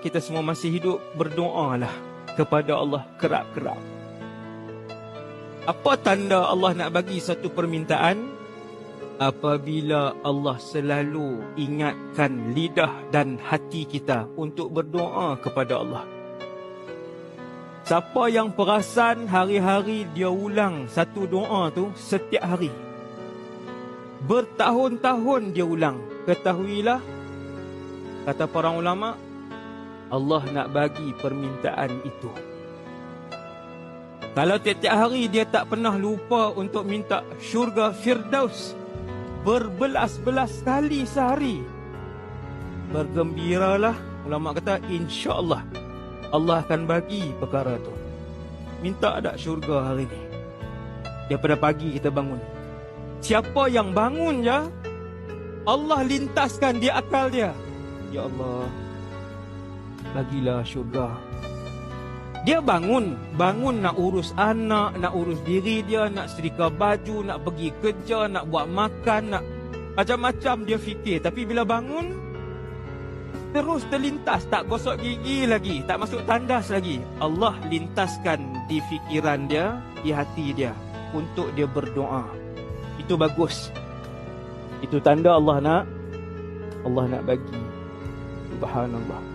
kita semua masih hidup, berdoalah kepada Allah kerap-kerap. Apa tanda Allah nak bagi satu permintaan? Apabila Allah selalu ingatkan lidah dan hati kita untuk berdoa kepada Allah. Siapa yang perasan hari-hari dia ulang satu doa tu setiap hari, bertahun-tahun dia ulang, ketahuilah, kata para ulama, Allah nak bagi permintaan itu. Kalau tiap-tiap hari dia tak pernah lupa untuk minta syurga Firdaus berbelas-belas kali sehari, bergembiralah, ulama kata insya-Allah Allah akan bagi perkara tu. Minta tak syurga hari ni? Daripada pagi kita bangun, siapa yang bangun je, Allah lintaskan di akal dia, ya Allah, bagilah syurga. Dia bangun nak urus anak, nak urus diri dia, nak setrika baju, nak pergi kerja, nak buat makan, nak macam-macam dia fikir. Tapi bila bangun, terus terlintas, tak gosok gigi lagi, tak masuk tandas lagi. Allah lintaskan di fikiran dia, di hati dia, untuk dia berdoa. Itu bagus. Itu tanda Allah nak bagi. Subhanallah.